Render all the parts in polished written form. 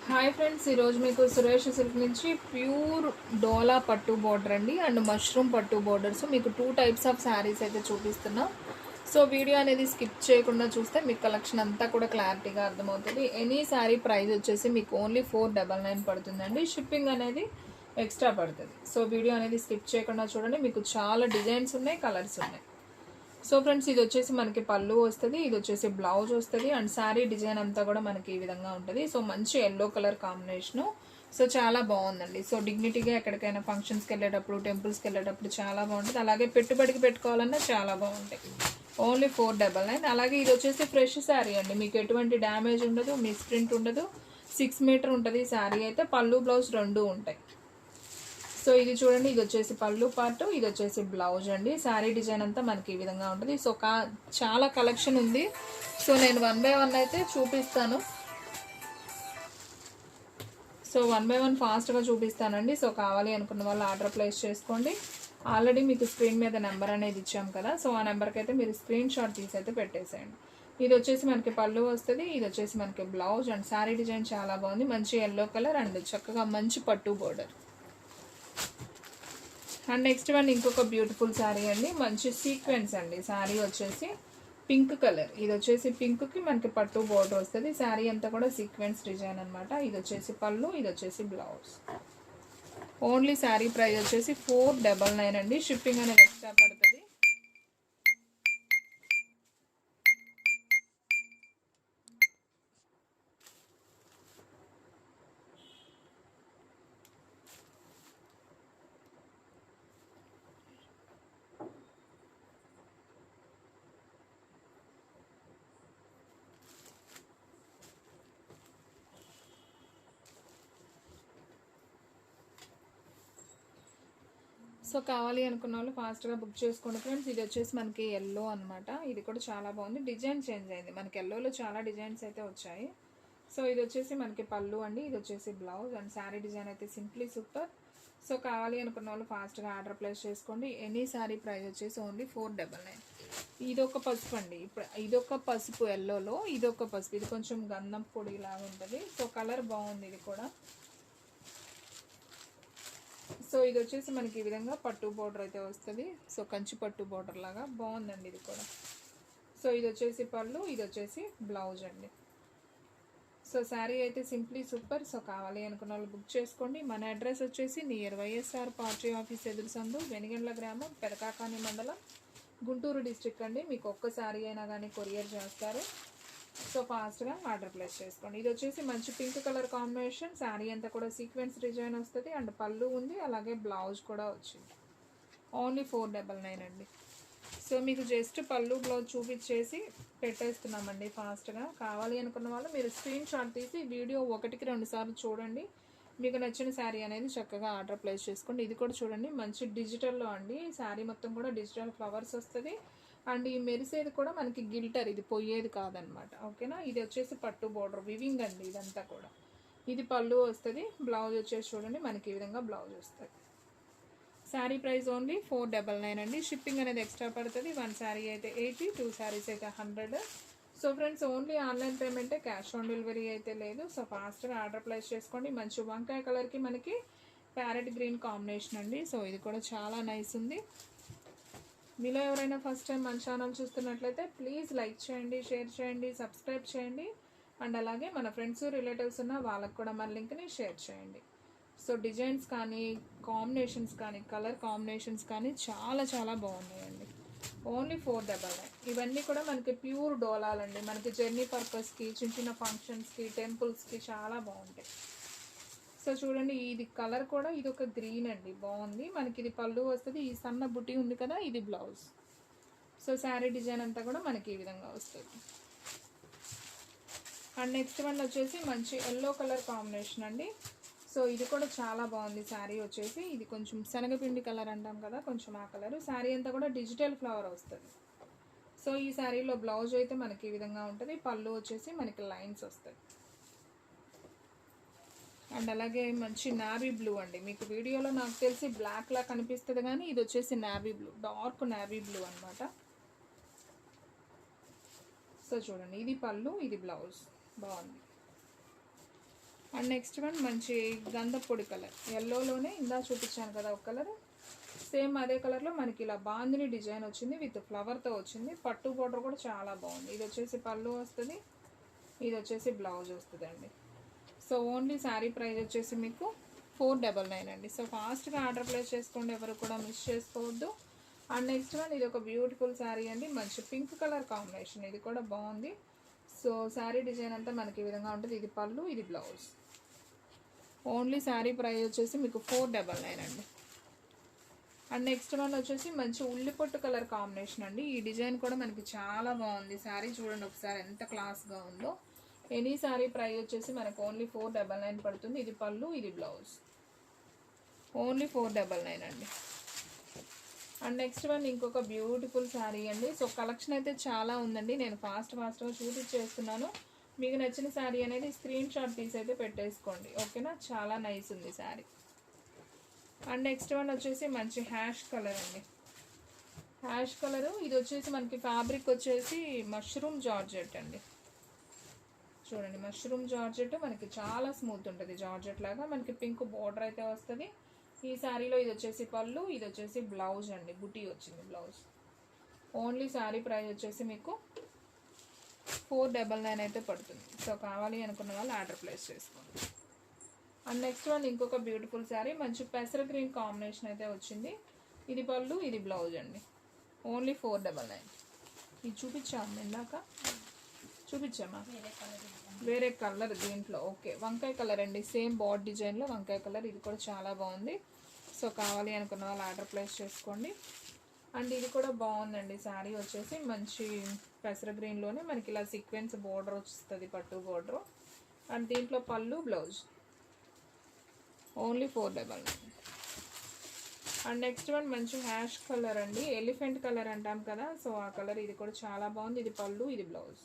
Hi friends, ఈరోజు మీకు Suresh silk నుంచి ప్యూర్ డోలా పట్టు బోర్డర్ అండి అండ్ మష్రూమ్ పట్టు బోర్డర్స్ మీకు 2 టైప్స్ ఆఫ్ శారీస్ అయితే చూపిస్తున్నా. సో వీడియో అనేది స్కిప్ చేయకుండా చూస్తే మీకు కలెక్షన్ అంతా కూడా క్లారిటీగా అర్థమవుతుంది. ఎనీ శారీ ప్రైస్ వచ్చేసి మీకు ఓన్లీ 499 పడుతుందండి. షిప్పింగ్ అనేది ఎక్స్ట్రా పడుతుంది. సో వీడియో అనేది స్కిప్ చేయకుండా చూడండి. మీకు చాలా డిజైన్స్ ఉన్నాయి, కలర్స్ ఉన్నాయి. సో ఫ్రెండ్స్, ఇది వచ్చేసి మనకి పళ్ళు వస్తుంది, ఇది వచ్చేసి బ్లౌజ్ వస్తుంది అండ్ శారీ డిజైన్ అంతా కూడా మనకి ఈ విధంగా ఉంటుంది. సో మంచి ఎల్లో కలర్ కాంబినేషను. సో చాలా బాగుందండి. సో డిగ్నిటీగా ఎక్కడికైనా ఫంక్షన్స్కి వెళ్ళేటప్పుడు, టెంపుల్స్కి వెళ్ళేటప్పుడు చాలా బాగుంటుంది. అలాగే పెట్టుబడికి పెట్టుకోవాలన్నా చాలా బాగుంటాయి. ఓన్లీ 499. అలాగే ఇది వచ్చేసి ఫ్రెష్ శారీ అండి, మీకు ఎటువంటి డ్యామేజ్ ఉండదు, మిస్ ప్రింట్ ఉండదు. 6 మీటర్ ఉంటుంది శారీ అయితే. పళ్ళు బ్లౌజ్ 2 ఉంటాయి. సో ఇది చూడండి, ఇది వచ్చేసి పళ్ళు పార్ట్, ఇది వచ్చేసి బ్లౌజ్ అండి. శారీ డిజైన్ అంతా మనకి ఈ విధంగా ఉంటుంది. సో చాలా కలెక్షన్ ఉంది. సో నేను 1 బై 1 అయితే చూపిస్తాను. సో 1 బై 1 ఫాస్ట్గా చూపిస్తానండి. సో కావాలి అనుకున్న వాళ్ళు ఆర్డర్ ప్లేస్ చేసుకోండి. ఆల్రెడీ మీకు స్క్రీన్ మీద నెంబర్ అనేది ఇచ్చాం కదా, సో ఆ నెంబర్కి అయితే మీరు స్క్రీన్ షాట్ తీసి అయితే పెట్టేసేయండి. ఇది వచ్చేసి మనకి పళ్ళు వస్తుంది, ఇది వచ్చేసి మనకి బ్లౌజ్ అండ్ శారీ డిజైన్ చాలా బాగుంది. మంచి ఎల్లో కలర్ అండ్ చక్కగా మంచి పట్టు బోర్డర్. అండ్ నెక్స్ట్ వన్ ఇంకొక బ్యూటిఫుల్ శారీ అండి, మంచి సీక్వెన్స్ అండి. శారీ వచ్చేసి పింక్ కలర్, ఇది వచ్చేసి పింక్కి మనకి పట్టు బోర్డర్ వస్తుంది. శారీ అంతా కూడా సీక్వెన్స్ డిజైన్ అనమాట. ఇది వచ్చేసి పళ్ళు, ఇది వచ్చేసి బ్లౌజ్. ఓన్లీ శారీ ప్రైస్ వచ్చేసి 499 అండి. షిప్పింగ్ అనేది ఎక్స్ట్రా పడుతుంది. సో కావాలి అనుకున్న వాళ్ళు ఫాస్ట్గా బుక్ చేసుకోండి ఫ్రెండ్స్. ఇది వచ్చేసి మనకి ఎల్లో అనమాట. ఇది కూడా చాలా బాగుంది. డిజైన్ చేంజ్ అయింది, మనకి ఎల్లోలో చాలా డిజైన్స్ అయితే వచ్చాయి. సో ఇది వచ్చేసి మనకి పళ్ళు అండి, ఇది వచ్చేసి బ్లౌజ్ అండ్ శారీ డిజైన్ అయితే సింప్లీ సూపర్. సో కావాలి అనుకున్న వాళ్ళు ఫాస్ట్గా ఆర్డర్ ప్లేస్ చేసుకోండి. ఎనీ శారీ ప్రైస్ వచ్చేసి ఓన్లీ 499. ఇదొక పసుపు అండి. ఇప్పుడు ఇదొక పసుపు ఎల్లోలో, ఇదొక పసుపు. ఇది కొంచెం గంధం పొడి లాగా ఉంటుంది. సో కలర్ బాగుంది ఇది కూడా. సో ఇది వచ్చేసి మనకి ఈ విధంగా పట్టు బోర్డర్ అయితే వస్తుంది. సో కంచి పట్టు బోర్డర్ లాగా బాగుందండి ఇది కూడా. సో ఇది వచ్చేసి పళ్ళు, ఇది వచ్చేసి బ్లౌజ్ అండి. సో శారీ అయితే సింప్లీ సూపర్. సో కావాలి అనుకున్న వాళ్ళు బుక్ చేసుకోండి. మన అడ్రస్ వచ్చేసి నియర్ వైఎస్ఆర్ పార్టీ ఆఫీస్ ఎదురు సందు, వెనిగండ్ల గ్రామం, పెదకాకాని మండలం, గుంటూరు డిస్ట్రిక్ట్ అండి. మీకు ఒక్క శారీ అయినా కానీ కొరియర్ చేస్తారు. సో ఫాస్ట్గా ఆర్డర్ ప్లేస్ చేసుకోండి. ఇది వచ్చేసి మంచి పింక్ కలర్ కాంబినేషన్. శారీ అంతా కూడా సీక్వెన్స్ డిజైన్ వస్తుంది అండ్ పళ్ళు ఉంది, అలాగే బ్లౌజ్ కూడా వచ్చింది. ఓన్లీ 499 అండి. సో మీకు జస్ట్ పళ్ళు బ్లౌజ్ చూపించేసి పెట్టేస్తున్నామండి ఫాస్ట్గా. కావాలి అనుకున్న వాళ్ళు మీరు స్క్రీన్ షాట్ తీసి వీడియో 1కి 2 సార్లు చూడండి. మీకు నచ్చిన శారీ అనేది చక్కగా ఆర్డర్ ప్లేస్ చేసుకోండి. ఇది కూడా చూడండి, మంచి డిజిటల్లో అండి. శారీ మొత్తం కూడా డిజిటల్ ఫ్లవర్స్ వస్తుంది అండ్ ఈ మెరిసేది కూడా మనకి గిల్టర్, ఇది పోయేది కాదనమాట. ఓకేనా. ఇది వచ్చేసి పట్టు బోర్డర్ వివింగ్ అండి ఇదంతా కూడా. ఇది పళ్ళు వస్తుంది, బ్లౌజ్ వచ్చేసి చూడండి మనకి ఈ విధంగా బ్లౌజ్ వస్తుంది. శారీ ప్రైస్ ఓన్లీ 499 అండి. షిప్పింగ్ అనేది ఎక్స్ట్రా పడుతుంది. 1 శారీ అయితే 80, 2 శారీస్ అయితే 100. సో ఫ్రెండ్స్, ఓన్లీ ఆన్లైన్ పేమెంటే, క్యాష్ ఆన్ డెలివరీ అయితే లేదు. సో ఫాస్ట్గా ఆర్డర్ ప్లేస్ చేసుకోండి. మంచి వంకాయ కలర్కి మనకి ప్యారెట్ గ్రీన్ కాంబినేషన్ అండి. సో ఇది కూడా చాలా నైస్ ఉంది. మీలో ఎవరైనా ఫస్ట్ టైం మన ఛానల్ చూస్తున్నట్లయితే ప్లీజ్ లైక్ చేయండి, షేర్ చేయండి, సబ్స్క్రైబ్ చేయండి అండ్ అలాగే మన ఫ్రెండ్స్ రిలేటివ్స్ ఉన్న వాళ్ళకు కూడా మన లింక్ని షేర్ చేయండి. సో డిజైన్స్ కానీ, కాంబినేషన్స్ కానీ, కలర్ కాంబినేషన్స్ కానీ చాలా చాలా బాగున్నాయండి. ఓన్లీ 499. ఇవన్నీ కూడా మనకి ప్యూర్ డోలాలండి. మనకి జర్నీ పర్పస్కి, చిన్న చిన్న ఫంక్షన్స్కి, టెంపుల్స్కి చాలా బాగుంటాయి. సో చూడండి, ఇది కలర్ కూడా, ఇది ఒక గ్రీన్ అండి, బాగుంది. మనకి ఇది పళ్ళు వస్తుంది, ఈ సన్న బుట్టి ఉంది కదా, ఇది బ్లౌజ్. సో శారీ డిజైన్ అంతా కూడా మనకి ఈ విధంగా వస్తుంది. అండ్ నెక్స్ట్ వన్ వచ్చేసి మంచి ఎల్లో కలర్ కాంబినేషన్ అండి. సో ఇది కూడా చాలా బాగుంది. శారీ వచ్చేసి ఇది కొంచెం శనగపిండి కలర్ అంటాం కదా, కొంచెం ఆ కలర్. శారీ అంతా కూడా డిజిటల్ ఫ్లవర్ వస్తుంది. సో ఈ శారీలో బ్లౌజ్ అయితే మనకి ఈ విధంగా ఉంటుంది. పళ్ళు వచ్చేసి మనకి లైన్స్ వస్తాయి అండ్ అలాగే మంచి నావీ బ్లూ అండి. మీకు వీడియోలో నాకు తెలిసి బ్లాక్ లా కనిపిస్తుంది కానీ ఇది వచ్చేసి navy blue, dark navy blue అనమాట. సో చూడండి, ఇది పళ్ళు, ఇది బ్లౌజ్, బాగుంది. అండ్ నెక్స్ట్ వన్ మంచి గంధపొడి కలర్, ఎల్లోలోనే ఇందా చూపించాను కదా ఒక కలర్, సేమ్ అదే కలర్లో మనకి ఇలా బాందిని డిజైన్ వచ్చింది విత్ ఫ్లవర్తో వచ్చింది. పట్టు బోర్డర్ కూడా చాలా బాగుంది. ఇది వచ్చేసి పళ్ళు వస్తుంది, ఇది వచ్చేసి బ్లౌజ్ వస్తుందండి. సో ఓన్లీ శారీ ప్రైస్ వచ్చేసి మీకు 499 అండి. సో ఫాస్ట్గా ఆర్డర్ ప్లేస్ చేసుకోండి, ఎవరు కూడా మిస్ చేసుకోవద్దు. అండ్ నెక్స్ట్ వన్ ఇది ఒక బ్యూటిఫుల్ శారీ అండి, మంచి పింక్ కలర్ కాంబినేషన్, ఇది కూడా బాగుంది. సో శారీ డిజైన్ అంతా మనకి ఈ విధంగా ఉంటుంది. ఇది పళ్ళు, ఇది బ్లౌజ్. ఓన్లీ శారీ ప్రైస్ వచ్చేసి మీకు 499 అండి. అండ్ నెక్స్ట్ వన్ వచ్చేసి మంచి ఉల్లిపొట్టు కలర్ కాంబినేషన్ అండి. ఈ డిజైన్ కూడా మనకి చాలా బాగుంది. శారీ చూడండి ఒకసారి ఎంత క్లాస్గా ఉందో. ఎనీ శారీ ప్రైస్ వచ్చేసి మనకు ఓన్లీ 499 పడుతుంది. ఇది పళ్ళు, ఇది బ్లౌజ్. ఓన్లీ 499 అండి. అండ్ నెక్స్ట్ వన్ ఇంకొక బ్యూటిఫుల్ శారీ అండి. సో కలెక్షన్ అయితే చాలా ఉందండి, నేను ఫాస్ట్గా చూపించేస్తున్నాను. మీకు నచ్చిన శారీ అనేది స్క్రీన్ షాట్ తీసి అయితే పెట్టేసుకోండి, ఓకేనా. చాలా నైస్ ఉంది శారీ. అండ్ నెక్స్ట్ వన్ వచ్చేసి మంచి హ్యాష్ కలర్ అండి, హ్యాష్ కలరు. ఇది వచ్చేసి మనకి ఫ్యాబ్రిక్ వచ్చేసి మష్రూమ్ జార్జెట్ అండి. చూడండి మష్రూమ్ జార్జెట్ మనకి చాలా స్మూత్ ఉంటుంది, జార్జెట్ లాగా. మనకి పింక్ బోర్డర్ అయితే వస్తుంది ఈ శారీలో. ఇది వచ్చేసి పళ్ళు, ఇది వచ్చేసి బ్లౌజ్ అండి, బుటీ వచ్చింది బ్లౌజ్. ఓన్లీ శారీ ప్రైస్ వచ్చేసి మీకు 499 అయితే పడుతుంది. సో కావాలి అనుకున్న వాళ్ళు ఆర్డర్ ప్లేస్ చేసుకోండి. అండ్ నెక్స్ట్ వన్ ఇంకొక బ్యూటిఫుల్ శారీ, మంచి పెసర గ్రీన్ కాంబినేషన్ అయితే వచ్చింది. ఇది పళ్ళు, ఇది బ్లౌజ్ అండి. ఓన్లీ 499. ఇది చూపించాము ఇందాక, చూపించామా వేరే కలర్ దీంట్లో. ఓకే వంకాయ కలర్ అండి, సేమ్ బాడ్ డిజైన్లో వంకాయ కలర్. ఇది కూడా చాలా బాగుంది. సో కావాలి అనుకున్న వాళ్ళు ఆర్డర్ ప్లేస్ చేసుకోండి. అండ్ ఇది కూడా బాగుందండి శారీ వచ్చేసి మంచి పెసర గ్రీన్లోనే మనకి ఇలా సీక్వెన్స్ బోర్డర్ వస్తుంది, పట్టు బోర్డర్. అండ్ దీంట్లో పళ్ళు, blouse. Only 499. And next one మంచి హ్యాష్ కలర్ అండి, ఎలిఫెంట్ కలర్ అంటాం కదా, సో ఆ కలర్. ఇది కూడా చాలా బాగుంది. ఇది పళ్ళు, ఇది బ్లౌజ్.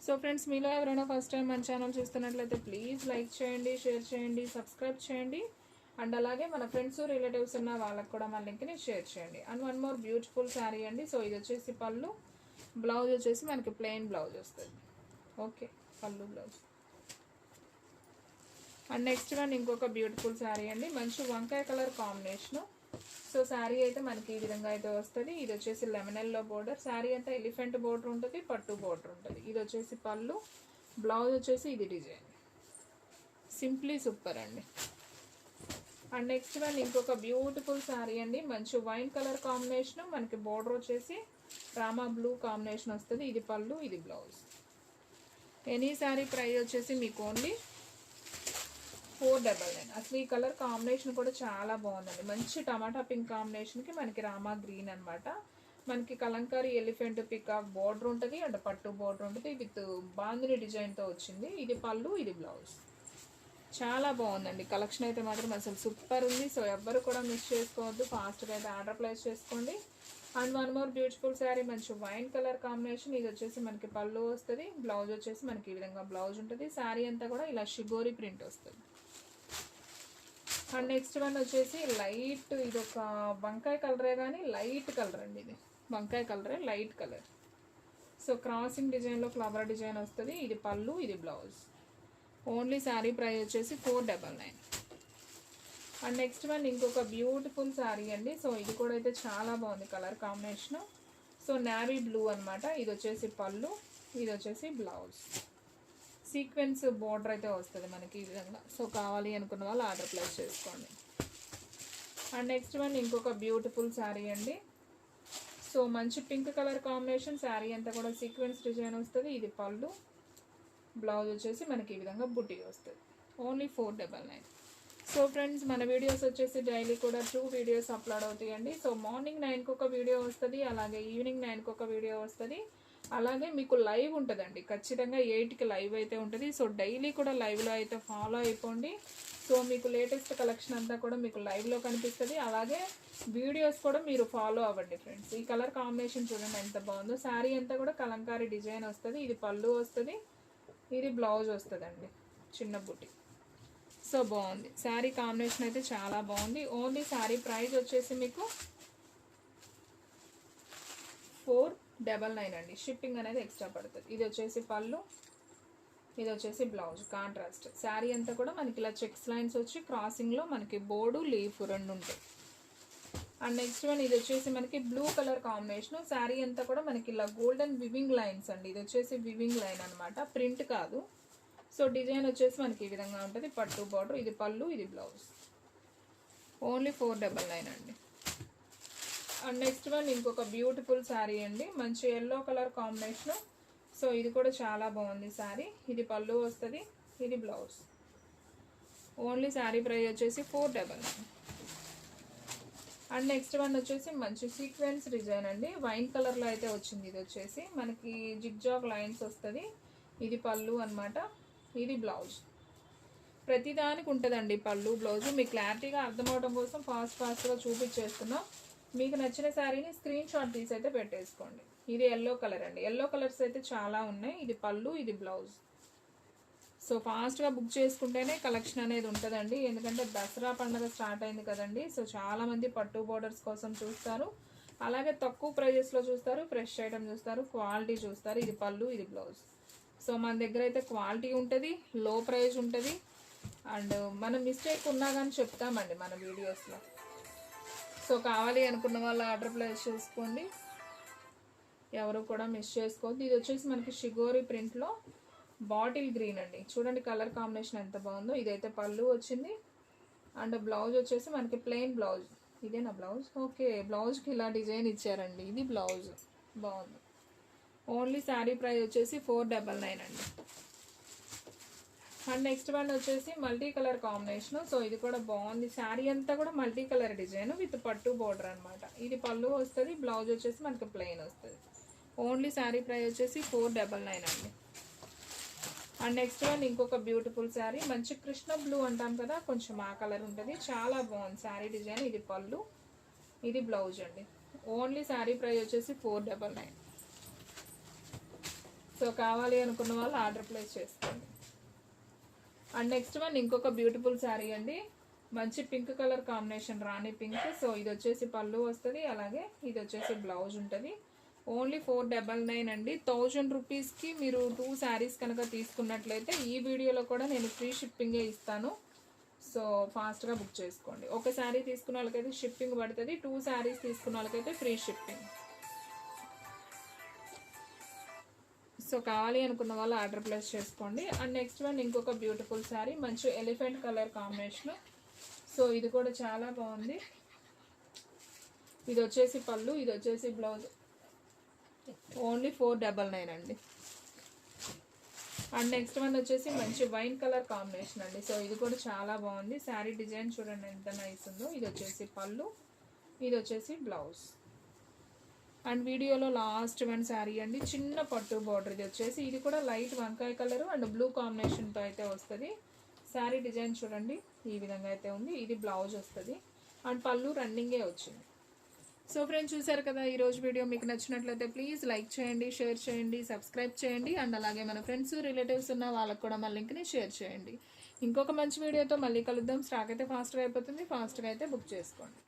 సో ఫ్రెండ్స్, మీలో ఎవరైనా ఫస్ట్ టైం మన ఛానల్ చూస్తున్నట్లయితే ప్లీజ్ లైక్ చేయండి, షేర్ చేయండి, సబ్స్క్రైబ్ చేయండి. అండ్ అలాగే మన ఫ్రెండ్స్ రిలేటివ్స్ ఉన్న వాళ్ళకి కూడా మన లింక్ని షేర్ చేయండి. And one more beautiful sari అండి. సో ఇది వచ్చేసి పళ్ళు, బ్లౌజ్ వచ్చేసి మనకి ప్లెయిన్ బ్లౌజ్ వస్తుంది. ఓకే పళ్ళు, బ్లౌజ్. అండ్ నెక్స్ట్ వన్ ఇంకొక బ్యూటిఫుల్ శారీ అండి, మంచి వంకాయ కలర్ కాంబినేషను. సో శారీ అయితే మనకి ఈ విధంగా అయితే వస్తుంది. ఇది వచ్చేసి లెమనెల్లో బోర్డర్, శారీ అంతా ఎలిఫెంట్ బోర్డర్ ఉంటుంది, పట్టు బోర్డర్ ఉంటుంది. ఇది వచ్చేసి పళ్ళు, బ్లౌజ్ వచ్చేసి ఇది డిజైన్. సింప్లీ సూపర్ అండి. అండ్ నెక్స్ట్ వన్ ఇంకొక బ్యూటిఫుల్ శారీ అండి, మంచి వైన్ కలర్ కాంబినేషన్, మనకి బోర్డర్ వచ్చేసి రామా బ్లూ కాంబినేషన్ వస్తుంది. ఇది పళ్ళు, ఇది బ్లౌజ్. ఎనీ శారీ ప్రైస్ వచ్చేసి మీకు ఓన్లీ 499. అసలు ఈ కలర్ కాంబినేషన్ కూడా చాలా బాగుందండి, మంచి టమాటా పింక్ కాంబినేషన్కి మనకి రామా గ్రీన్ అనమాట. మనకి కలంకారీ ఎలిఫెంట్ పికాక్ బోర్డర్ ఉంటుంది అండ్ పట్టు బోర్డర్ ఉంటుంది విత్ బాందిని డిజైన్తో వచ్చింది. ఇది పళ్ళు, ఇది బ్లౌజ్. చాలా బాగుందండి కలెక్షన్ అయితే మాత్రం అసలు సూపర్ ఉంది. సో ఎవ్వరు కూడా మిస్ చేసుకోవద్దు, ఫాస్ట్గా అయితే ఆర్డర్ ప్లేస్ చేసుకోండి. And one more beautiful sari, మంచి వైన్ కలర్ కాంబినేషన్. ఇది వచ్చేసి మనకి పళ్ళు వస్తుంది, బ్లౌజ్ వచ్చేసి మనకి ఈ విధంగా బ్లౌజ్ ఉంటుంది. శారీ అంతా కూడా ఇలా షిగోరి ప్రింట్ వస్తుంది. అండ్ నెక్స్ట్ వన్ వచ్చేసి లైట్, ఇది ఒక వంకాయ కలరే కానీ లైట్ కలర్ అండి. ఇది వంకాయ కలరే, లైట్ కలర్. సో క్రాసింగ్ డిజైన్లో ఫ్లవర్ డిజైన్ వస్తుంది. ఇది పళ్ళు, ఇది బ్లౌజ్. ఓన్లీ శారీ ప్రైస్ వచ్చేసి 499. అండ్ నెక్స్ట్ వన్ ఇంకొక బ్యూటిఫుల్ శారీ అండి. సో ఇది కూడా అయితే చాలా బాగుంది colour combination. So navy blue అనమాట. ఇది వచ్చేసి పళ్ళు, ఇది వచ్చేసి బ్లౌజ్. సీక్వెన్స్ బోర్డర్ అయితే వస్తుంది మనకి ఈ విధంగా. సో కావాలి అనుకున్న వాళ్ళు ఆర్డర్ ప్లేస్ చేసుకోండి. అండ్ నెక్స్ట్ వన్ ఇంకొక బ్యూటిఫుల్ శారీ అండి. సో మంచి పింక్ కలర్ కాంబినేషన్, శారీ అంతా కూడా సీక్వెన్స్ డిజైన్ వస్తుంది. ఇది పళ్ళు, బ్లౌజ్ వచ్చేసి మనకి ఈ విధంగా బుట్టి వస్తుంది. ఓన్లీ 499. సో ఫ్రెండ్స్, మన వీడియోస్ వచ్చేసి డైలీ కూడా 2 వీడియోస్ అప్లోడ్ అవుతాయండి. సో మార్నింగ్ 9కి ఒక వీడియో వస్తుంది, అలాగే ఈవినింగ్ 9కి ఒక వీడియో వస్తుంది. అలాగే మీకు లైవ్ ఉంటుందండి, ఖచ్చితంగా 8కి లైవ్ అయితే ఉంటుంది. సో డైలీ కూడా లైవ్లో అయితే ఫాలో అయిపోండి. సో మీకు లేటెస్ట్ కలెక్షన్ అంతా కూడా మీకు లైవ్లో కనిపిస్తుంది. అలాగే వీడియోస్ కూడా మీరు ఫాలో అవ్వండి ఫ్రెండ్స్. ఈ కలర్ కాంబినేషన్ చూడండి ఎంత బాగుందో. శారీ అంతా కూడా కలంకారీ డిజైన్ వస్తుంది. ఇది పళ్ళు వస్తుంది, ఇది బ్లౌజ్ వస్తుందండి, చిన్న బుట్టి. సో బాగుంది శారీ కాంబినేషన్ అయితే చాలా బాగుంది. ఓన్లీ శారీ ప్రైస్ వచ్చేసి మీకు 499 అండి. షిప్పింగ్ అనేది ఎక్స్ట్రా పడుతుంది. ఇది వచ్చేసి పళ్ళు, ఇది వచ్చేసి బ్లౌజ్ కాంట్రాస్ట్. శారీ అంతా కూడా మనకి ఇలా చెక్స్ లైన్స్ వచ్చి క్రాసింగ్లో మనకి బోర్డు లీఫ్ రెండు ఉంటాయి. అండ్ నెక్స్ట్ వన్ ఇది వచ్చేసి మనకి బ్లూ కలర్ కాంబినేషన్. శారీ అంతా కూడా మనకి ఇలా గోల్డెన్ వివింగ్ లైన్స్ అండి. ఇది వచ్చేసి వివింగ్ లైన్ అనమాట, ప్రింట్ కాదు. సో డిజైన్ వచ్చేసి మనకి ఈ విధంగా ఉంటుంది. పట్టు బార్డర్, ఇది పళ్ళు, ఇది బ్లౌజ్. ఓన్లీ 499 అండి. అండ్ నెక్స్ట్ వన్ ఇంకొక బ్యూటిఫుల్ శారీ అండి, మంచి ఎల్లో కలర్ కాంబినేషన్. సో ఇది కూడా చాలా బాగుంది శారీ. ఇది పళ్ళు వస్తుంది, ఇది బ్లౌజ్. ఓన్లీ శారీ ప్రైస్ వచ్చేసి 499. అండ్ నెక్స్ట్ వన్ వచ్చేసి మంచి సీక్వెన్స్ డిజైన్ అండి, వైన్ కలర్లో అయితే వచ్చింది. ఇది వచ్చేసి మనకి జిగ్జాగ్ లైన్స్ వస్తుంది. ఇది పళ్ళు అనమాట, ఇది బ్లౌజ్. ప్రతిదానికి ఉంటుందండి పళ్ళు బ్లౌజ్. మీకు క్లారిటీగా అర్థమవడం కోసం ఫాస్ట్గా చూపించేస్తున్నాం. మీకు నచ్చిన శారీని స్క్రీన్ షాట్ తీసి అయితే పెట్టేసుకోండి. ఇది ఎల్లో కలర్ అండి, ఎల్లో కలర్స్ అయితే చాలా ఉన్నాయి. ఇది పళ్ళు, ఇది బ్లౌజ్. సో ఫాస్ట్గా బుక్ చేసుకుంటేనే కలెక్షన్ అనేది ఉంటుందండి, ఎందుకంటే దసరా పండుగ స్టార్ట్ అయింది కదండి. సో చాలామంది పట్టు బోర్డర్స్ కోసం చూస్తారు, అలాగే తక్కువ ప్రైజెస్లో చూస్తారు, ఫ్రెష్ ఐటమ్ చూస్తారు, క్వాలిటీ చూస్తారు. ఇది పళ్ళు, ఇది బ్లౌజ్. సో మన దగ్గర అయితే క్వాలిటీ ఉంటుంది, లో ప్రైస్ ఉంటుంది. అండ్ మన మిస్టేక్ ఉన్నా కానీ చెప్తామండి మన వీడియోస్లో. సో కావాలి అనుకున్న వాళ్ళు ఆర్డర్ ప్లేస్ చేసుకోండి, ఎవరు కూడా మిస్ చేసుకోవద్దు. ఇది వచ్చేసి మనకి షిగోరి ప్రింట్లో బాటిల్ గ్రీన్ అండి, చూడండి కలర్ కాంబినేషన్ ఎంత బాగుందో. ఇదైతే పళ్ళు వచ్చింది. అండ్ బ్లౌజ్ వచ్చేసి మనకి ప్లెయిన్ బ్లౌజ్. ఇదేనా బ్లౌజ్? ఓకే, బ్లౌజ్కి ఇలా డిజైన్ ఇచ్చారండి. ఇది బ్లౌజ్, బాగుంది. ఓన్లీ శారీ ప్రైస్ వచ్చేసి 499 అండి. అండ్ నెక్స్ట్ వన్ వచ్చేసి మల్టీ కలర్ కాంబినేషన్. సో ఇది కూడా బాగుంది. శారీ అంతా కూడా మల్టీ కలర్ డిజైన్ విత్ పట్టు బోర్డర్ అనమాట. ఇది పళ్ళు వస్తుంది, బ్లౌజ్ వచ్చేసి మనకి ప్లెయిన్ వస్తుంది. ఓన్లీ శారీ ప్రైస్ వచ్చేసి 499 అండి. అండ్ నెక్స్ట్ వన్ ఇంకొక బ్యూటిఫుల్ శారీ, మంచి కృష్ణ బ్లూ అంటాం కదా, కొంచెం ఆ కలర్ ఉంటుంది. చాలా బాగుంది శారీ డిజైన్. ఇది పళ్ళు, ఇది బ్లౌజ్ అండి. ఓన్లీ శారీ ప్రైస్ వచ్చేసి 499. సో కావాలి అనుకున్న వాళ్ళు ఆర్డర్ ప్లేస్ చేసుకోండి. అండ్ నెక్స్ట్ వన్ ఇంకొక బ్యూటిఫుల్ శారీ అండి, మంచి పింక్ కలర్ కాంబినేషన్, రాణి పింక్. సో ఇది వచ్చేసి పళ్ళు వస్తుంది, అలాగే ఇది వచ్చేసి బ్లౌజ్ ఉంటుంది. ఓన్లీ 499 అండి. 1000 రూపీస్కి మీరు 2 శారీస్ కనుక తీసుకున్నట్లయితే ఈ వీడియోలో కూడా నేను ఫ్రీ షిప్పింగే ఇస్తాను. సో ఫాస్ట్గా బుక్ చేసుకోండి. ఒక శారీ తీసుకున్న వాళ్ళకైతే షిప్పింగ్ పడుతుంది, 2 శారీస్ తీసుకున్న వాళ్ళకైతే ఫ్రీ షిప్పింగ్. సో కావాలి అనుకున్న వాళ్ళు ఆర్డర్ ప్లేస్ చేసుకోండి. అండ్ నెక్స్ట్ వన్ ఇంకొక బ్యూటిఫుల్ శారీ, మంచి ఎలిఫెంట్ కలర్ కాంబినేషన్. సో ఇది కూడా చాలా బాగుంది. ఇది వచ్చేసి పళ్ళు, ఇది వచ్చేసి బ్లౌజ్. ఓన్లీ 499 అండి. అండ్ నెక్స్ట్ వన్ వచ్చేసి మంచి వైన్ కలర్ కాంబినేషన్ అండి. సో ఇది కూడా చాలా బాగుంది. శారీ డిజైన్ చూడండి ఎంత నైస్ ఉందో. ఇది వచ్చేసి పళ్ళు, ఇది వచ్చేసి బ్లౌజ్. అండ్ వీడియోలో లాస్ట్ వన్ శారీ అండి, చిన్న పట్టు బార్డర్. ఇది వచ్చేసి ఇది కూడా లైట్ వంకాయ కలర్ అండ్ బ్లూ కాంబినేషన్తో అయితే వస్తుంది. శారీ డిజైన్ చూడండి ఈ విధంగా అయితే ఉంది. ఇది బ్లౌజ్ వస్తుంది అండ్ పళ్ళు రన్నింగే వచ్చింది. సో ఫ్రెండ్స్ చూసారు కదా, ఈరోజు వీడియో మీకు నచ్చినట్లయితే ప్లీజ్ లైక్ చేయండి, షేర్ చేయండి, సబ్స్క్రైబ్ చేయండి. అండ్ అలాగే మన ఫ్రెండ్స్ రిలేటివ్స్ ఉన్న వాళ్ళకు కూడా మన లింక్ని షేర్ చేయండి. ఇంకొక మంచి వీడియోతో మళ్ళీ కలుద్దాం. స్టాక్ అయితే ఫాస్ట్గా అయిపోతుంది, ఫాస్ట్గా అయితే బుక్ చేసుకోండి.